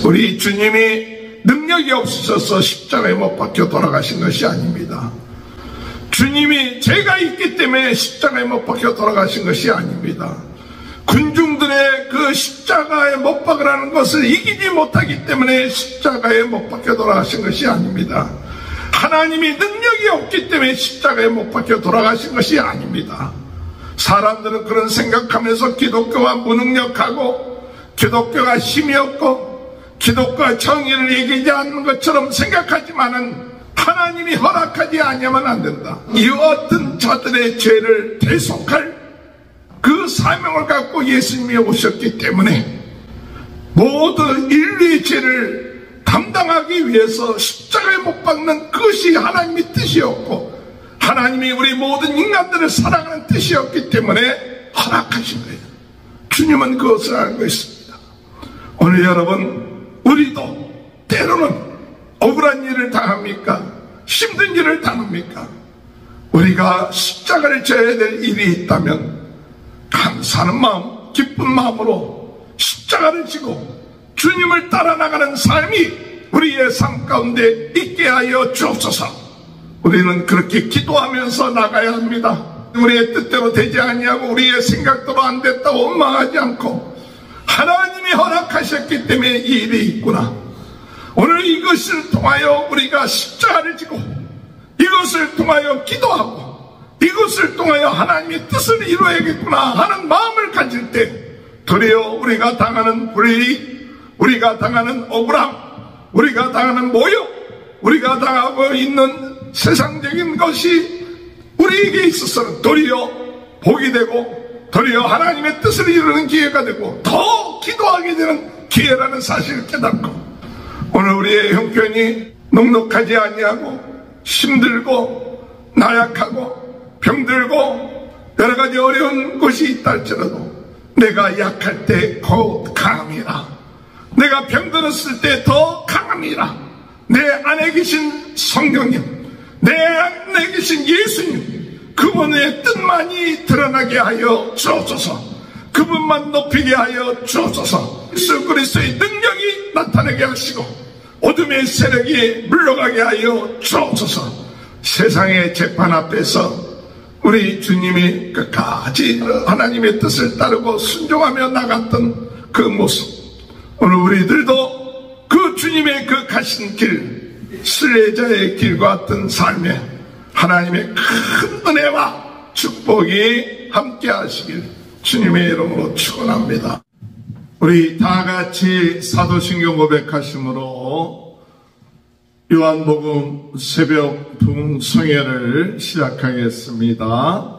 우리 주님이 능력이 없으셔서 십자가에 못 박혀 돌아가신 것이 아닙니다. 주님이 죄가 있기 때문에 십자가에 못 박혀 돌아가신 것이 아닙니다. 군중들의 그 십자가에 못 박으라는 것을 이기지 못하기 때문에 십자가에 못 박혀 돌아가신 것이 아닙니다. 하나님이 능력이 없기 때문에 십자가에 못 박혀 돌아가신 것이 아닙니다. 사람들은 그런 생각하면서 기독교가 무능력하고 기독교가 힘이 없고 기독교가 정의를 얘기하지 않는 것처럼 생각하지만은 하나님이 허락하지 않으면 안 된다. 이 어떤 자들의 죄를 대속할 그 사명을 갖고 예수님이 오셨기 때문에 모든 인류의 죄를 담당하기 위해서 십자가에 못 박는 그것이 하나님의 뜻이었고 하나님이 우리 모든 인간들을 사랑하는 뜻이었기 때문에 허락하신 거예요. 주님은 그것을 알고 있습니다. 오늘 여러분, 우리도 때로는 억울한 일을 당합니까? 힘든 일을 당합니까? 우리가 십자가를 져야 될 일이 있다면 감사하는 마음, 기쁜 마음으로 십자가를 지고 주님을 따라 나가는 삶이 우리의 삶 가운데 있게 하여 주옵소서. 우리는 그렇게 기도하면서 나가야 합니다. 우리의 뜻대로 되지 아니하고 우리의 생각대로 안 됐다고 원망하지 않고 하나님이 허락하셨기 때문에 이 일이 있구나. 오늘 이것을 통하여 우리가 십자가를 지고 이것을 통하여 기도하고 이것을 통하여 하나님의 뜻을 이루어야겠구나 하는 마음을 가질 때 도리어 우리가 당하는 불이익, 우리가 당하는 억울함, 우리가 당하는 모욕, 우리가 당하고 있는 세상적인 것이 우리에게 있어서는 도리어 복이 되고 도리어 하나님의 뜻을 이루는 기회가 되고 더 기도하게 되는 기회라는 사실을 깨닫고 오늘 우리의 형편이 넉넉하지 아니하고 힘들고 나약하고 병들고 여러 가지 어려운 것이 있다 할지라도 내가 약할 때 곧 강함이라. 내가 병들었을 때 더 강함이라. 내 안에 계신 성령님, 내 안에 계신 예수님, 그분의 뜻만이 드러나게 하여 주옵소서. 그분만 높이게 하여 주옵소서. 예수 그리스도의 능력이 나타나게 하시고 어둠의 세력이 물러가게 하여 주옵소서. 세상의 재판 앞에서 우리 주님이 끝까지 하나님의 뜻을 따르고 순종하며 나갔던 그 모습, 오늘 우리들도 그 주님의 그 가신 길, 순례자의 길과 같은 삶에 하나님의 큰 은혜와 축복이 함께 하시길 주님의 이름으로 축원합니다. 우리 다 같이 사도신경 고백하심으로 요한복음 새벽 부흥성회를 시작하겠습니다.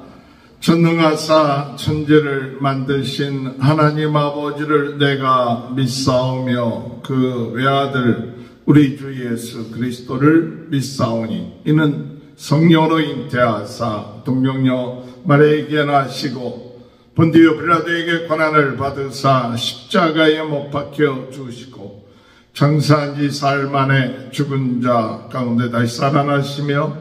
전능하사 천지를 만드신 하나님 아버지를 내가 믿사오며 그 외아들 우리 주 예수 그리스도를 믿사오니 이는 성령으로 잉태하사 동정녀 마리아에게 나시고 본디오 빌라도에게 고난을 받으사 십자가에 못 박혀 죽으시고 장사한 지 사흘 만에 죽은 자 가운데 다시 살아나시며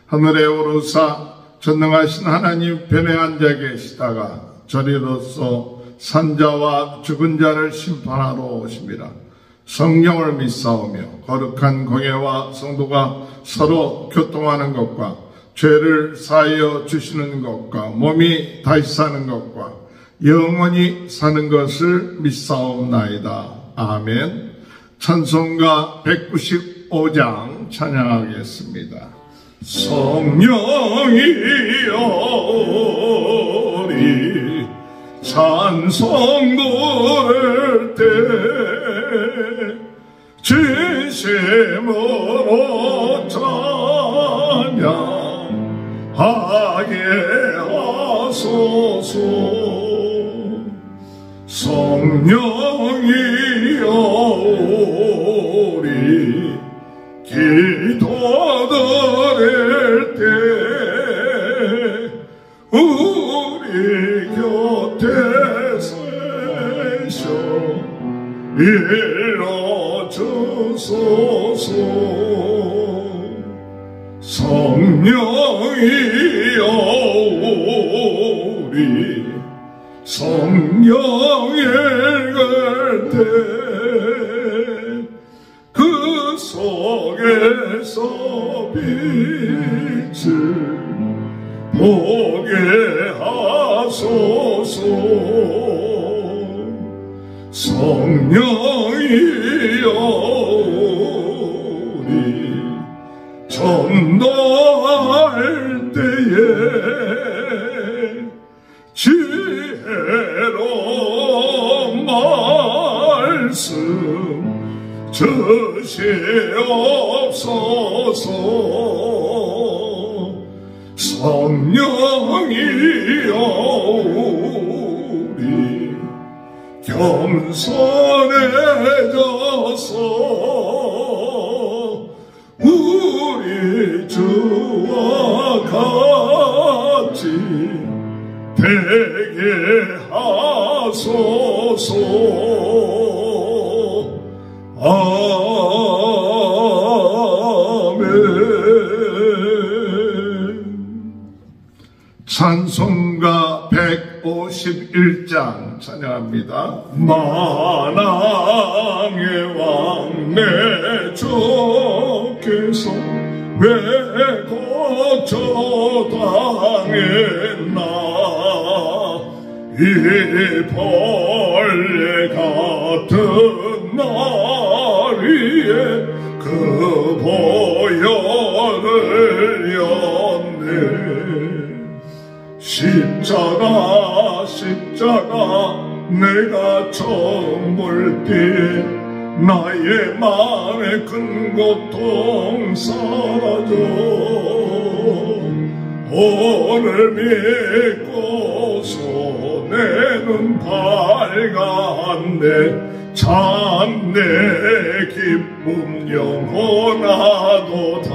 하늘에 오르사 전능하신 하나님 편에 앉아 계시다가 저리로서 산자와 죽은 자를 심판하러 오심이라. 성령을 믿사오며 거룩한 공예와 성도가 서로 교통하는 것과 죄를 사하여 주시는 것과 몸이 다시 사는 것과 영원히 사는 것을 믿사옵나이다. 아멘. 찬송가 195장 찬양하겠습니다. 성령이여 우리 찬송 부를 때 진심으로 찬양하게 하소서. 성령이여 우리 기도 드릴 때 우리 곁에 세셔 일러주소서. 성령이여 우리 성령 읽을 때 속에서 빛을 보게 하소서. 성령이여 우리 전도할 때에 지혜로 말씀 주시옵소서. 성령이여 우리 겸손해져서 우리 주와 같이 되게 하소서. 아멘. 찬송가 151장 찬양합니다. 만왕의 왕 내 주께서 왜 거처당했나. 이 벌레 같은 날 위에 그 보혈을 였네. 십자가 내가 처음 볼 때 나의 마음의 큰 고통 사라져. 오늘 믿고서 내 눈 밝았네. 참내 기쁨 영원하도다.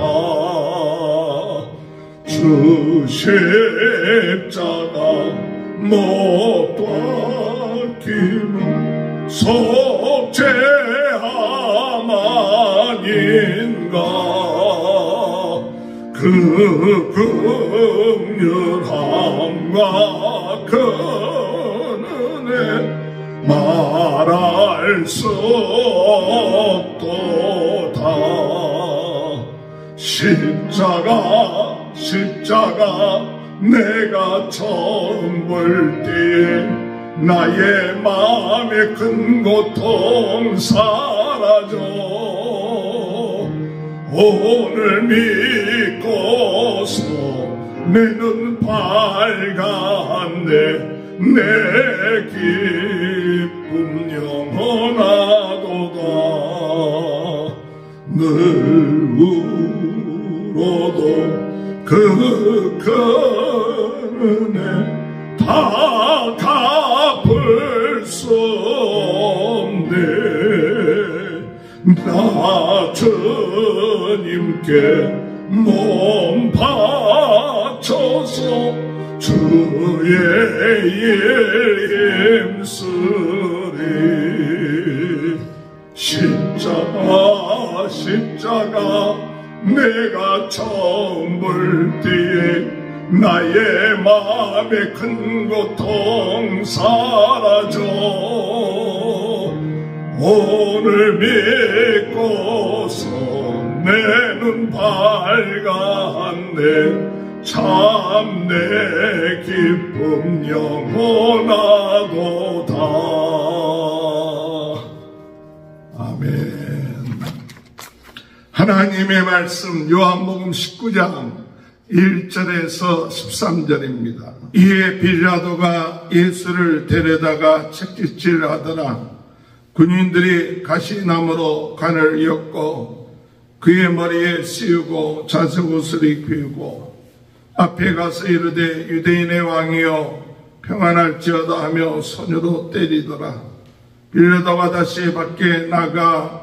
주 십자가 못 박힘은 속죄함 아닌가. 그 긍휼함과 그 은혜 말할 수 없도다. 십자가 내가 처음 볼 때에 나의 마음의 큰 고통 사라져. 오늘 믿고서 내 눈 밝았네. 내 기쁨 영원하도다. 늘 울어도 그 은혜 다 갚을 수 없네. 나 주님께 몸 바쳐서 주의 일 힘쓰리. 십자가 내가 처음 볼 때에 나의 마음의 큰 고통 사라져. 오늘 믿고서 내 눈 밝았네. 참 내 기쁨 영원하도다. 아멘. 하나님의 말씀 요한복음 19장 1절에서 13절입니다. 이에 빌라도가 예수를 데려다가 채찍질하더라. 군인들이 가시나무로 관을 엮고 그의 머리에 씌우고 자색 옷을 입히고 앞에 가서 이르되 유대인의 왕이여 평안할지어다 하며 손으로 때리더라. 빌라도가 다시 밖에 나가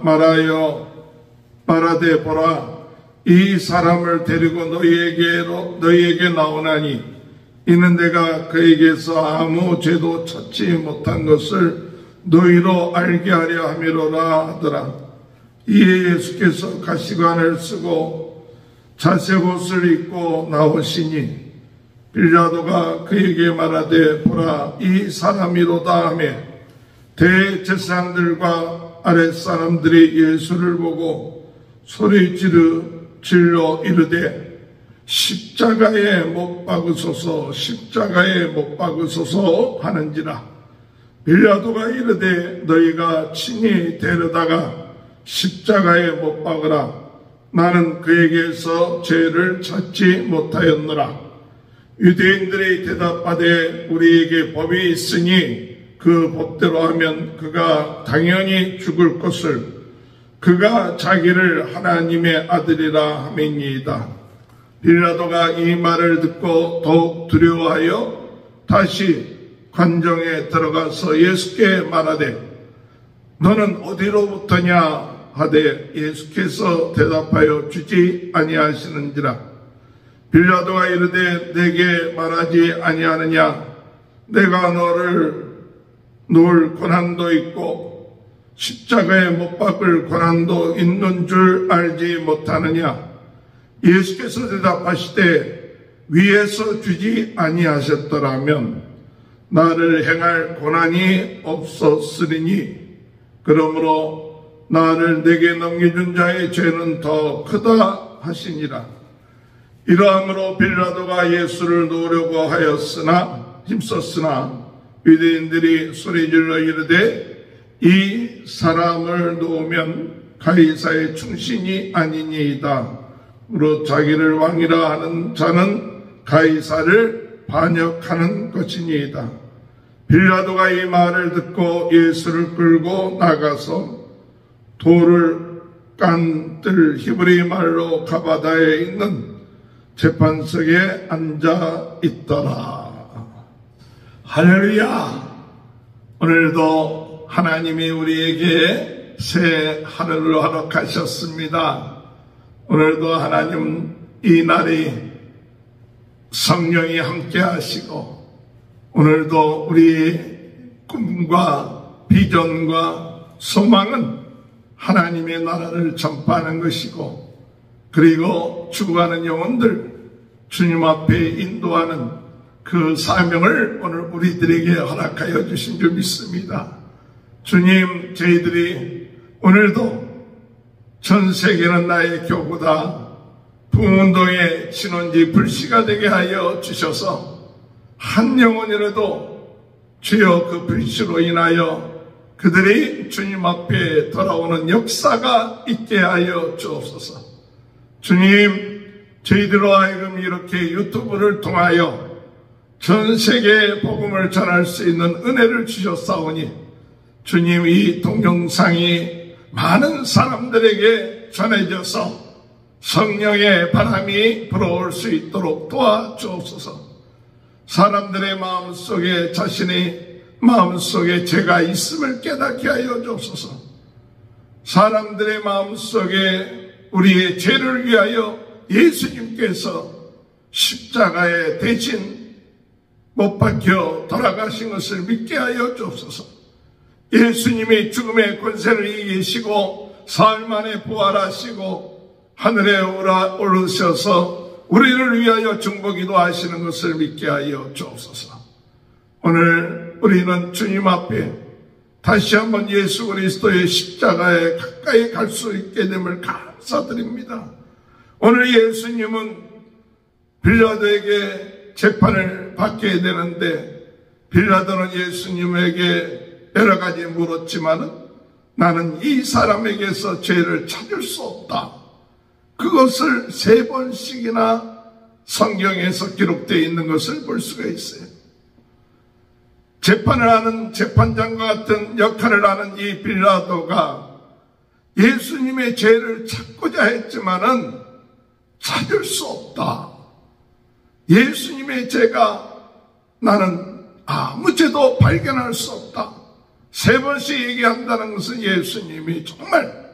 말하되 보라, 이 사람을 데리고 너희에게 나오나니 이는 내가 그에게서 아무 죄도 찾지 못한 것을 너희로 알게 하려 함이로라 하더라. 이에 예수께서 가시관을 쓰고 자색 옷을 입고 나오시니 빌라도가 그에게 말하되 보라, 이 사람이로다 하며 대제사장들과 아랫사람들이 예수를 보고 소리 질러 이르되 십자가에 못 박으소서 십자가에 못 박으소서 하는지라. 빌라도가 이르되 너희가 친히 데려다가 십자가에 못 박으라. 나는 그에게서 죄를 찾지 못하였노라. 유대인들이 대답하되 우리에게 법이 있으니 그 법대로 하면 그가 당연히 죽을 것을 그가 자기를 하나님의 아들이라 하매니이다. 빌라도가 이 말을 듣고 더욱 두려워하여 다시 관정에 들어가서 예수께 말하되 너는 어디로부터냐 하되 예수께서 대답하여 주지 아니하시는지라. 빌라도가 이르되 내게 말하지 아니하느냐. 내가 너를 놓을 권한도 있고 십자가에 못 박을 권한도 있는 줄 알지 못하느냐. 예수께서 대답하시되 위에서 주지 아니하셨더라면 나를 행할 권한이 없었으리니 그러므로 나를 내게 넘겨준 자의 죄는 더 크다 하시니라. 이러함으로 빌라도가 예수를 놓으려고 하였으나 힘썼으나 유대인들이 소리질러 이르되 이 사람을 놓으면 가이사의 충신이 아니니이다. 무릇 자기를 왕이라 하는 자는 가이사를 반역하는 것이니이다. 빌라도가 이 말을 듣고 예수를 끌고 나가서 돌을 깐 뜰 히브리 말로 가바다에 있는 재판석에 앉아 있더라. 할렐루야. 오늘도 하나님이 우리에게 새 하늘을 허락하셨습니다. 오늘도 하나님 이 날이 성령이 함께 하시고 오늘도 우리의 꿈과 비전과 소망은 하나님의 나라를 전파하는 것이고 그리고 죽어가는 영혼들 주님 앞에 인도하는 그 사명을 오늘 우리들에게 허락하여 주신 줄 믿습니다. 주님, 저희들이 오늘도 전 세계는 나의 교구다. 부흥운동의 신혼지 불씨가 되게 하여 주셔서 한 영혼이라도 주여 그 불씨로 인하여 그들이 주님 앞에 돌아오는 역사가 있게 하여 주옵소서. 주님, 저희들로 하여금 이렇게 유튜브를 통하여 전 세계에 복음을 전할 수 있는 은혜를 주셨사오니 주님 이 동영상이 많은 사람들에게 전해져서 성령의 바람이 불어올 수 있도록 도와주옵소서. 사람들의 마음속에 자신의 마음속에 죄가 있음을 깨닫게 하여 주옵소서. 사람들의 마음속에 우리의 죄를 위하여 예수님께서 십자가에 대신 못 박혀 돌아가신 것을 믿게 하여 주옵소서. 예수님이 죽음의 권세를 이기시고 사흘 만에 부활하시고 하늘에 오르셔서 우리를 위하여 중보기도 하시는 것을 믿게 하여 주옵소서. 오늘 우리는 주님 앞에 다시 한번 예수 그리스도의 십자가에 가까이 갈 수 있게 됨을 감사드립니다. 오늘 예수님은 빌라도에게 재판을 받게 되는데 빌라도는 예수님에게 여러 가지 물었지만은 나는 이 사람에게서 죄를 찾을 수 없다. 그것을 3번씩이나 성경에서 기록되어 있는 것을 볼 수가 있어요. 재판을 하는 재판장과 같은 역할을 하는 이 빌라도가 예수님의 죄를 찾고자 했지만은 찾을 수 없다. 예수님의 죄가 나는 아무 죄도 발견할 수 없다. 3번씩 얘기한다는 것은 예수님이 정말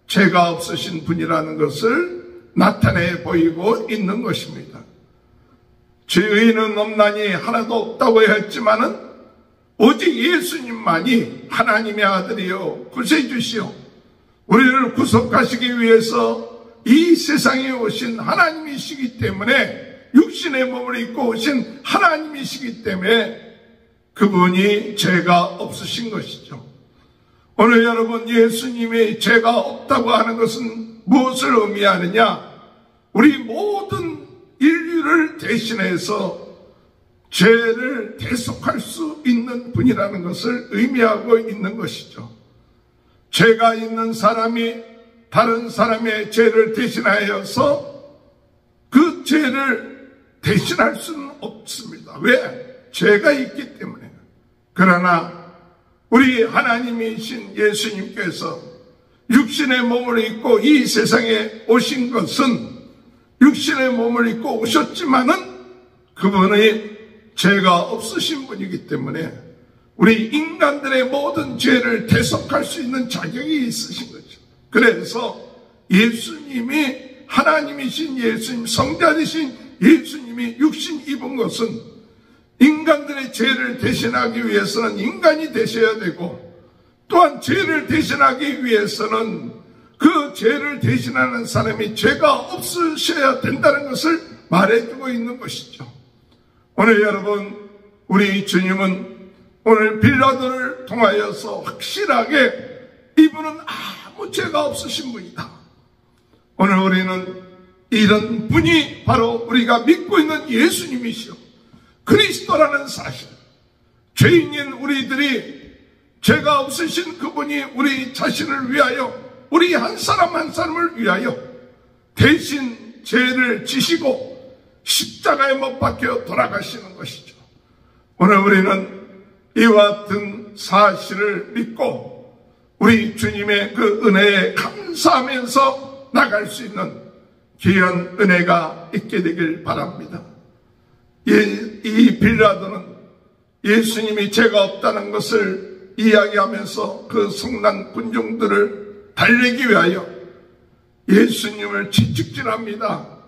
죄가 없으신 분이라는 것을 나타내 보이고 있는 것입니다. 죄의는 없나니 하나도 없다고 했지만은 오직 예수님만이 하나님의 아들이요 구세주시오 우리를 구속하시기 위해서 이 세상에 오신 하나님이시기 때문에 육신의 몸을 입고 오신 하나님이시기 때문에 그분이 죄가 없으신 것이죠. 오늘 여러분 예수님이 죄가 없다고 하는 것은 무엇을 의미하느냐? 우리 모든 인류를 대신해서 죄를 대속할 수 있는 분이라는 것을 의미하고 있는 것이죠. 죄가 있는 사람이 다른 사람의 죄를 대신하여서 그 죄를 대신할 수는 없습니다. 왜? 죄가 있기 때문에. 그러나 우리 하나님이신 예수님께서 육신의 몸을 입고 이 세상에 오신 것은 육신의 몸을 입고 오셨지만은 그분의 죄가 없으신 분이기 때문에 우리 인간들의 모든 죄를 대속할 수 있는 자격이 있으신 거죠. 그래서 예수님이 하나님이신 예수님, 성자이신 예수님이 육신 입은 것은 인간들의 죄를 대신하기 위해서는 인간이 되셔야 되고, 또한 죄를 대신하기 위해서는 그 죄를 대신하는 사람이 죄가 없으셔야 된다는 것을 말해주고 있는 것이죠. 오늘 여러분, 우리 주님은 오늘 빌라도를 통하여서 확실하게 이분은 아무 죄가 없으신 분이다. 오늘 우리는 이런 분이 바로 우리가 믿고 있는 예수님이시오, 그리스도라는 사실, 죄인인 우리들이 죄가 없으신 그분이 우리 자신을 위하여, 우리 한 사람 한 사람을 위하여 대신 죄를 지시고 십자가에 못 박혀 돌아가시는 것이죠. 오늘 우리는 이와 같은 사실을 믿고 우리 주님의 그 은혜에 감사하면서 나갈 수 있는 귀한 은혜가 있게 되길 바랍니다. 이 빌라도는 예수님이 죄가 없다는 것을 이야기하면서 그 성난 군중들을 달래기 위하여 예수님을 채찍질합니다.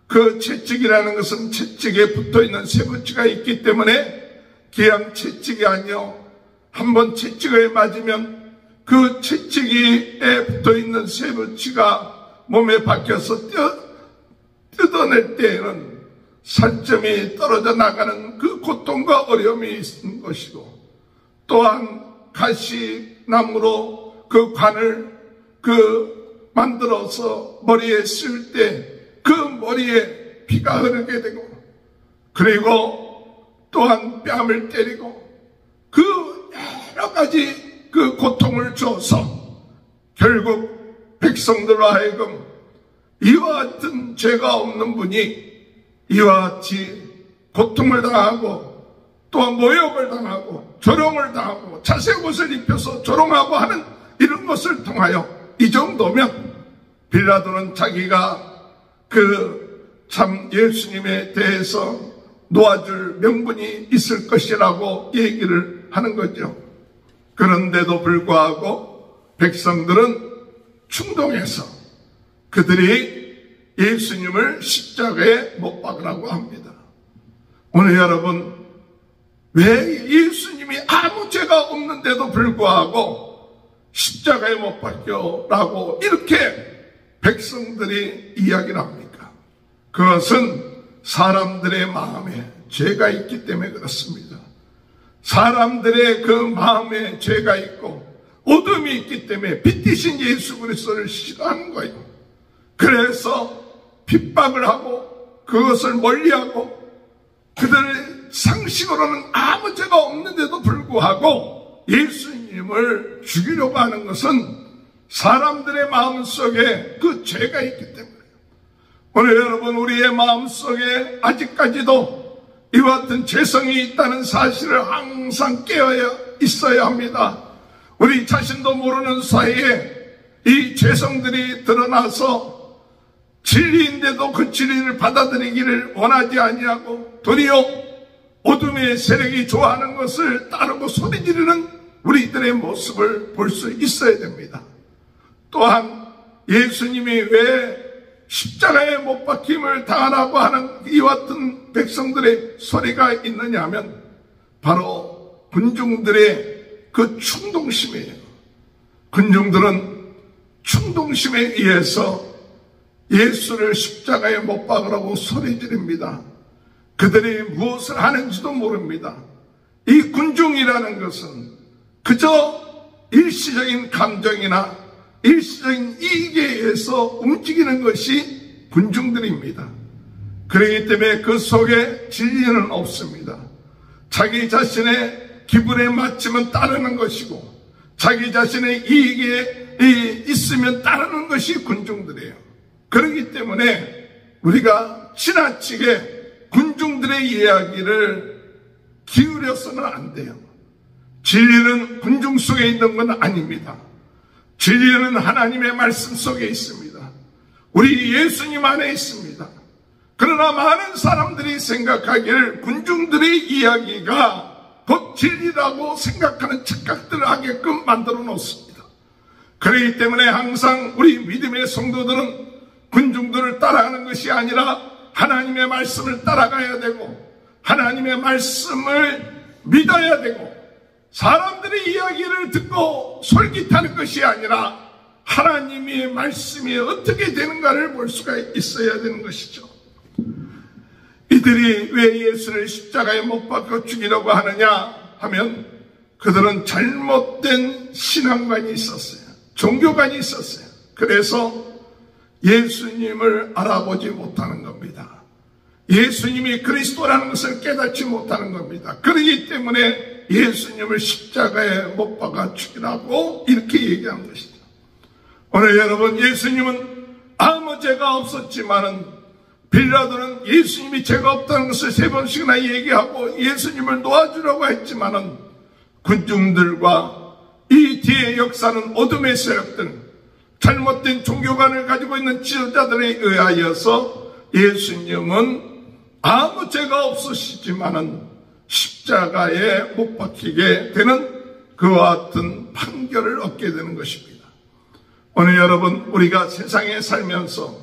그 채찍이라는 것은 채찍에 붙어있는 쇠붙이가 있기 때문에 그냥 채찍이 아니요, 한번 채찍에 맞으면 그 채찍에 붙어있는 쇠붙이가 몸에 박혀서 뜯어낼 때에는 살점이 떨어져 나가는 그 고통과 어려움이 있는 것이고, 또한 가시나무로 그 관을 만들어서 머리에 쓸 때 그 머리에 피가 흐르게 되고, 그리고 또한 뺨을 때리고 그 여러 가지 그 고통을 줘서 결국 백성들로 하여금 이와 같은 죄가 없는 분이 이와 같이 고통을 당하고 또한 모욕을 당하고 조롱을 당하고 자색 옷을 입혀서 조롱하고 하는 이런 것을 통하여, 이 정도면 빌라도는 자기가 참 예수님에 대해서 놓아줄 명분이 있을 것이라고 얘기를 하는 거죠. 그런데도 불구하고 백성들은 충동해서 그들이 예수님을 십자가에 못 박으라고 합니다. 오늘 여러분, 왜 예수님이 아무 죄가 없는데도 불구하고 십자가에 못 박혀라고 이렇게 백성들이 이야기를 합니까? 그것은 사람들의 마음에 죄가 있기 때문에 그렇습니다. 사람들의 그 마음에 죄가 있고 어둠이 있기 때문에 빛 대신 예수 그리스도를 싫어하는 거예요. 그래서 핍박을 하고 그것을 멀리하고, 그들의 상식으로는 아무 죄가 없는데도 불구하고 예수님을 죽이려고 하는 것은 사람들의 마음속에 그 죄가 있기 때문에. 오늘 여러분, 우리의 마음속에 아직까지도 이와 같은 죄성이 있다는 사실을 항상 깨어야 있어야 합니다. 우리 자신도 모르는 사이에 이 죄성들이 드러나서 진리인데도 그 진리를 받아들이기를 원하지 아니하고 도리어 어둠의 세력이 좋아하는 것을 따르고 소리 지르는 우리들의 모습을 볼 수 있어야 됩니다. 또한 예수님이 왜 십자가에 못 박힘을 당하라고 하는 이와 같은 백성들의 소리가 있느냐 하면 바로 군중들의 그 충동심이에요. 군중들은 충동심에 의해서 예수를 십자가에 못 박으라고 소리 지릅니다. 그들이 무엇을 하는지도 모릅니다. 이 군중이라는 것은 그저 일시적인 감정이나 일시적인 이익에 의해서 움직이는 것이 군중들입니다. 그렇기 때문에 그 속에 진리는 없습니다. 자기 자신의 기분에 맞추면 따르는 것이고 자기 자신의 이익에 있으면 따르는 것이 군중들이에요. 그렇기 때문에 우리가 지나치게 군중들의 이야기를 기울여서는 안 돼요. 진리는 군중 속에 있는 건 아닙니다. 진리는 하나님의 말씀 속에 있습니다. 우리 예수님 안에 있습니다. 그러나 많은 사람들이 생각하기를 군중들의 이야기가 곧 진리라고 생각하는 착각들을 하게끔 만들어 놓습니다. 그렇기 때문에 항상 우리 믿음의 성도들은 군중들을 따라가는 것이 아니라 하나님의 말씀을 따라가야 되고 하나님의 말씀을 믿어야 되고 사람들의 이야기를 듣고 솔깃하는 것이 아니라 하나님의 말씀이 어떻게 되는가를 볼 수가 있어야 되는 것이죠. 이들이 왜 예수를 십자가에 못 박아 죽이려고 하느냐 하면 그들은 잘못된 신앙관이 있었어요. 종교관이 있었어요. 그래서 예수님을 알아보지 못하는 겁니다. 예수님이 그리스도라는 것을 깨닫지 못하는 겁니다. 그렇기 때문에 예수님을 십자가에 못 박아 죽이라고 이렇게 얘기한 것이죠. 오늘 여러분, 예수님은 아무 죄가 없었지만은 빌라도는 예수님이 죄가 없다는 것을 3번씩이나 얘기하고 예수님을 놓아주려고 했지만은 군중들과 이 뒤의 역사는 어둠의 세력들, 잘못된 종교관을 가지고 있는 지도자들에 의하여서 예수님은 아무 죄가 없으시지만은 십자가에 못 박히게 되는 그와 같은 판결을 얻게 되는 것입니다. 오늘 여러분, 우리가 세상에 살면서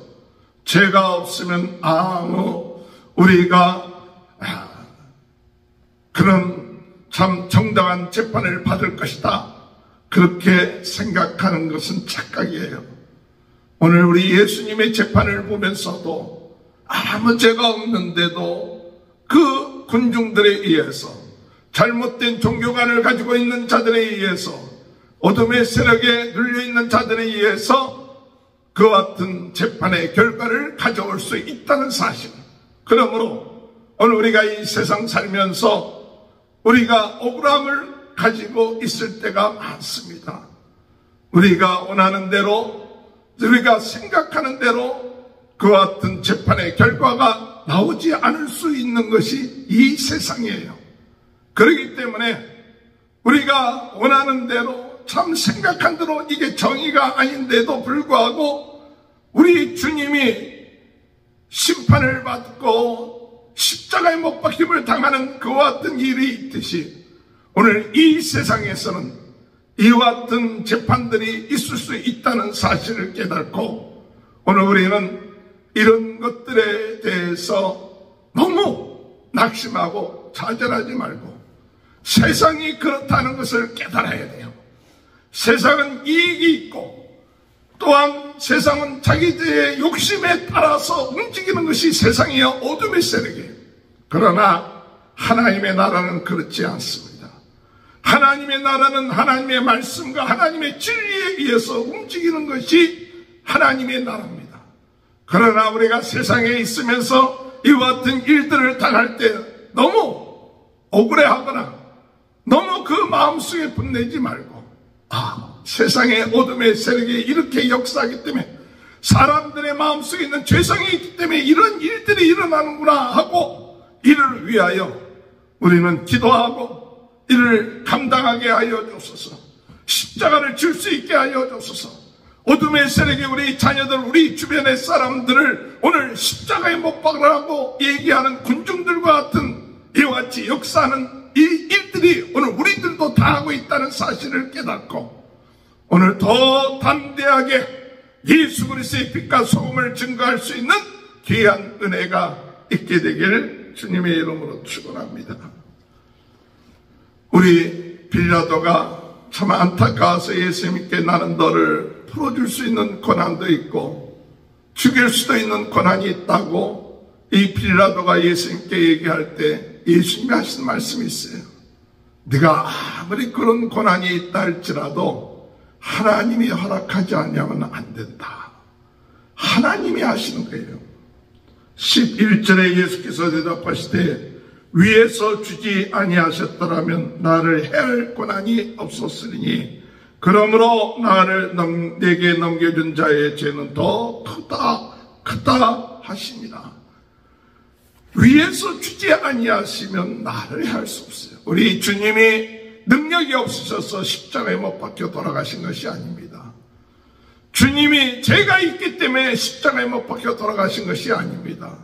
죄가 없으면 우리가 그런 참 정당한 재판을 받을 것이다, 그렇게 생각하는 것은 착각이에요. 오늘 우리 예수님의 재판을 보면서도 아무 죄가 없는데도 그 군중들에 의해서, 잘못된 종교관을 가지고 있는 자들에 의해서, 어둠의 세력에 눌려있는 자들에 의해서 그와 같은 재판의 결과를 가져올 수 있다는 사실. 그러므로 오늘 우리가 이 세상 살면서 우리가 억울함을 가지고 있을 때가 많습니다. 우리가 원하는 대로, 우리가 생각하는 대로 그와 같은 재판의 결과가 나오지 않을 수 있는 것이 이 세상이에요. 그렇기 때문에 우리가 원하는 대로, 참 생각한 대로 이게 정의가 아닌데도 불구하고 우리 주님이 심판을 받고 십자가에 못 박힘을 당하는 그와 같은 일이 있듯이 오늘 이 세상에서는 이와 같은 재판들이 있을 수 있다는 사실을 깨닫고 오늘 우리는 이런 것들에 대해서 너무 낙심하고 좌절하지 말고 세상이 그렇다는 것을 깨달아야 돼요. 세상은 이익이 있고 또한 세상은 자기들의 욕심에 따라서 움직이는 것이 세상이요 어둠의 세력이에요. 그러나 하나님의 나라는 그렇지 않습니다. 하나님의 나라는 하나님의 말씀과 하나님의 진리에 의해서 움직이는 것이 하나님의 나라입니다. 그러나 우리가 세상에 있으면서 이와 같은 일들을 당할 때 너무 억울해하거나 너무 그 마음속에 분내지 말고 세상의 어둠의 세력이 이렇게 역사하기 때문에 사람들의 마음속에 있는 죄성이 있기 때문에 이런 일들이 일어나는구나 하고 이를 위하여 우리는 기도하고 이를 감당하게 하여 주소서. 십자가를 질 수 있게 하여 주소서. 어둠의 세력이 우리 자녀들, 우리 주변의 사람들을 오늘 십자가에 못 박으라고 얘기하는 군중들과 같은 이와 같이 역사하는 이 일들이 오늘 우리들도 당하고 있다는 사실을 깨닫고 오늘 더 담대하게 예수 그리스도의 빛과 소금을 증거할 수 있는 귀한 은혜가 있게 되길 주님의 이름으로 축원합니다. 우리 빌라도가 참 안타까워서 예수님께 나는 너를 풀어줄 수 있는 권한도 있고 죽일 수도 있는 권한이 있다고 이 빌라도가 예수님께 얘기할 때 예수님이 하신 말씀이 있어요. 네가 아무리 그런 권한이 있다 할지라도 하나님이 허락하지 않으면 안 된다. 하나님이 하시는 거예요. 11절에 예수께서 대답하시되 위에서 주지 아니하셨더라면 나를 해할 권한이 없었으리니 그러므로 나를 내게 넘겨준 자의 죄는 더 크다 하시니라. 위에서 주지 아니하시면 나를 할 수 없어요. 우리 주님이 능력이 없으셔서 십자가에 못 박혀 돌아가신 것이 아닙니다. 주님이 죄가 있기 때문에 십자가에 못 박혀 돌아가신 것이 아닙니다.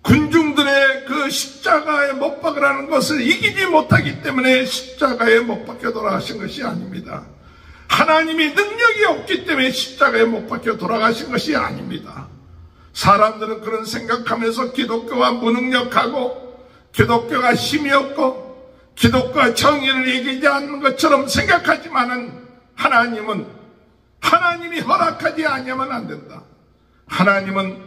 군중들의 그 십자가에 못 박으라는 것을 이기지 못하기 때문에 십자가에 못 박혀 돌아가신 것이 아닙니다. 하나님이 능력이 없기 때문에 십자가에 못 박혀 돌아가신 것이 아닙니다. 사람들은 그런 생각하면서 기독교가 무능력하고 기독교가 힘이 없고 기독교가 정의를 이기지 않는 것처럼 생각하지만은 하나님이 허락하지 않으면 안 된다. 하나님은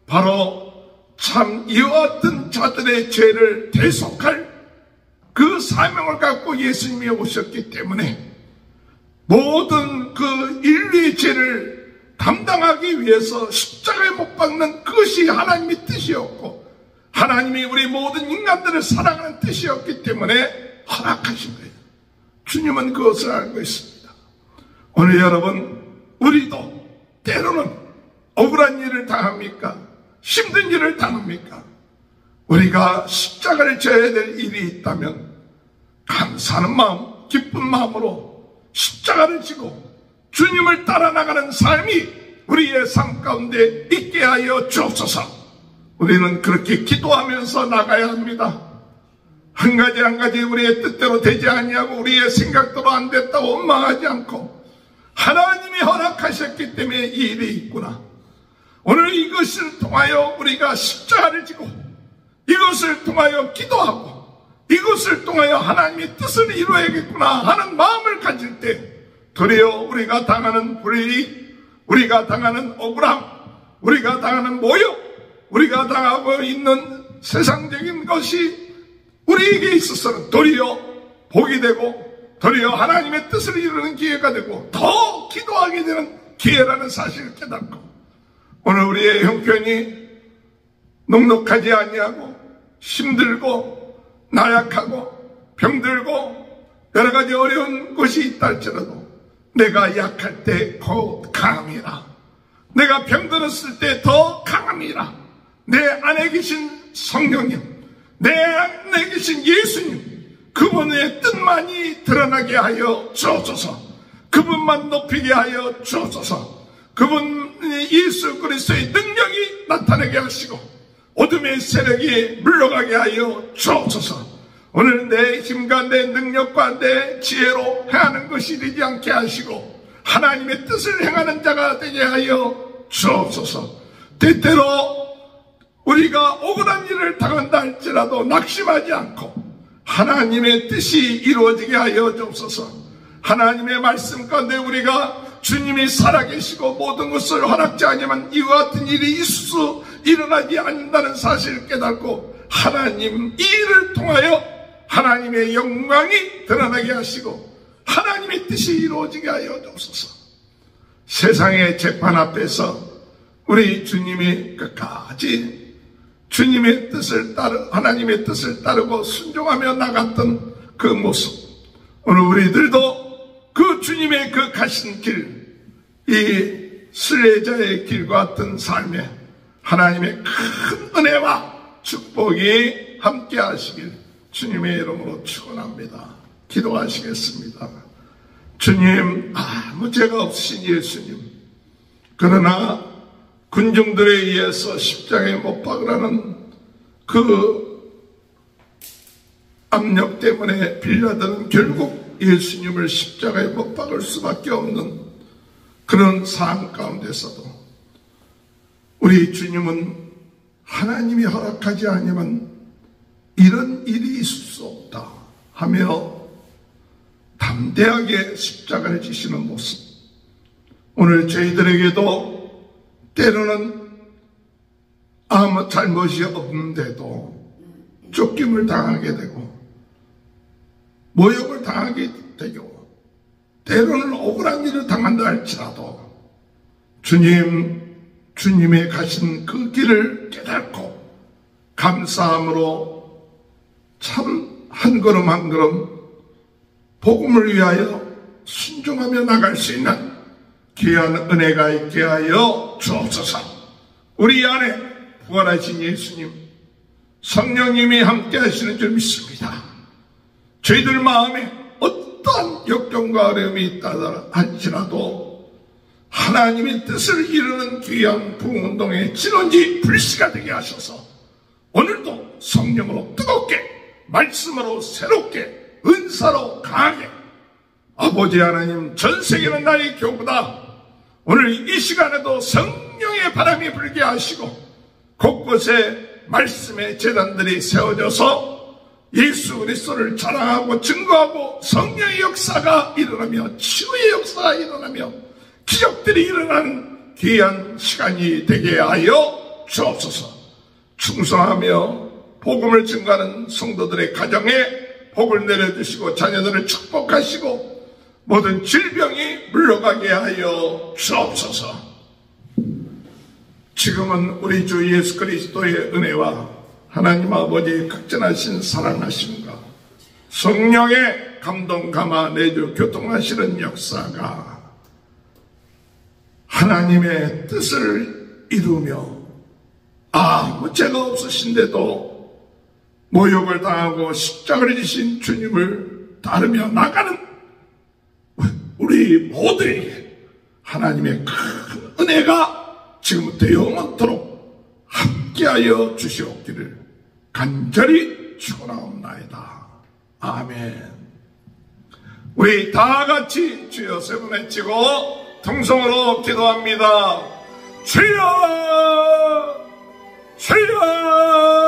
바로 참 이와 같은 자들의 죄를 대속할 그 사명을 갖고 예수님이 오셨기 때문에 모든 그 인류의 죄를 담당하기 위해서 십자가에 못 박는 그것이 하나님의 뜻이었고 하나님이 우리 모든 인간들을 사랑하는 뜻이었기 때문에 허락하신 거예요. 주님은 그것을 알고 있습니다. 오늘 여러분, 우리도 때로는 억울한 일을 당합니까? 힘든 일을 당합니까? 우리가 십자가를 져야 될 일이 있다면 감사하는 마음, 기쁜 마음으로 십자가를 지고 주님을 따라 나가는 삶이 우리의 삶 가운데 있게 하여 주옵소서. 우리는 그렇게 기도하면서 나가야 합니다. 한 가지 우리의 뜻대로 되지 아니하고 우리의 생각대로 안 됐다고 원망하지 않고 하나님이 허락하셨기 때문에 이 일이 있구나. 오늘 이것을 통하여 우리가 십자가를 지고 이것을 통하여 기도하고 이것을 통하여 하나님의 뜻을 이루어야겠구나 하는 마음을 가질 때 도리어 우리가 당하는 불이익, 우리가 당하는 억울함, 우리가 당하는 모욕, 우리가 당하고 있는 세상적인 것이 우리에게 있어서는 도리어 복이 되고 도리어 하나님의 뜻을 이루는 기회가 되고 더 기도하게 되는 기회라는 사실을 깨닫고 오늘 우리의 형편이 넉넉하지 아니하고 힘들고 나약하고 병들고 여러 가지 어려운 것이 있다 할지라도 내가 약할 때 더 강함이라. 내가 병들었을 때 더 강함이라. 내 안에 계신 성령님, 내 안에 계신 예수님, 그분의 뜻만이 드러나게 하여 주옵소서. 그분만 높이게 하여 주옵소서. 그분 예수 그리스도의 능력이 나타나게 하시고 어둠의 세력이 물러가게 하여 주옵소서. 오늘 내 힘과 내 능력과 내 지혜로 행하는 것이 되지 않게 하시고 하나님의 뜻을 행하는 자가 되게 하여 주옵소서. 때때로 우리가 억울한 일을 당한다 할지라도 낙심하지 않고 하나님의 뜻이 이루어지게 하여 주옵소서. 하나님의 말씀 가운데 우리가 주님이 살아계시고 모든 것을 허락지 않으면 이와 같은 일이 일어나지 않는다는 사실을 깨닫고 하나님 이 일을 통하여 하나님의 영광이 드러나게 하시고 하나님의 뜻이 이루어지게 하여 주옵소서. 세상의 재판 앞에서 우리 주님이 끝까지 주님의 뜻을 하나님의 뜻을 따르고 순종하며 나갔던 그 모습, 오늘 우리들도 그 주님의 그 가신 길, 이 순례자의 길과 같은 삶에 하나님의 큰 은혜와 축복이 함께 하시길 주님의 이름으로 축원합니다. 기도하시겠습니다. 주님, 아무 죄가 없으신 예수님, 그러나 군중들에 의해서 십자가에 못 박으라는 그 압력 때문에 빌라도는 결국 예수님을 십자가에 못 박을 수밖에 없는 그런 상황 가운데서도 우리 주님은 하나님이 허락하지 않으면 이런 일이 있을 수 없다 하며 담대하게 십자가를 지시는 모습, 오늘 저희들에게도 때로는 아무 잘못이 없는데도 쫓김을 당하게 되고 모욕을 당하게 되고 때로는 억울한 일을 당한다 할지라도 주님의 가신 그 길을 깨닫고 감사함으로 참 한 걸음 한 걸음 복음을 위하여 순종하며 나갈 수 있는 귀한 은혜가 있게 하여 주옵소서. 우리 안에 부활하신 예수님, 성령님이 함께 하시는 줄 믿습니다. 저희들 마음에 어떠한 역경과 어려움이 있다 할지라도 하나님의 뜻을 이루는 귀한 부흥운동의 진원지 불씨가 되게 하셔서 오늘도 성령으로 뜨겁게, 말씀으로 새롭게, 은사로 강하게, 아버지 하나님, 전 세계는 나의 교구다. 오늘 이 시간에도 성령의 바람이 불게 하시고 곳곳에 말씀의 제단들이 세워져서 예수 그리스도를 자랑하고 증거하고 성령의 역사가 일어나며 치유의 역사가 일어나며 기적들이 일어나는 귀한 시간이 되게 하여 주옵소서. 충성하며 복음을 증거하는 성도들의 가정에 복을 내려주시고 자녀들을 축복하시고 모든 질병이 물러가게 하여 주옵소서. 지금은 우리 주 예수 그리스도의 은혜와 하나님 아버지의 극진하신 사랑하심과 성령의 감동 감화 내주 교통하시는 역사가 하나님의 뜻을 이루며 아무 죄가 없으신데도 모욕을 당하고 십자가를 지신 주님을 따르며 나가는 우리 모두에게 하나님의 큰 은혜가 지금부터 영원토록 함께하여 주시옵기를 간절히 축원하옵나이다. 아멘. 우리 다 같이 주여 세 번 외치고 통성으로 기도합니다. 주여, 주여.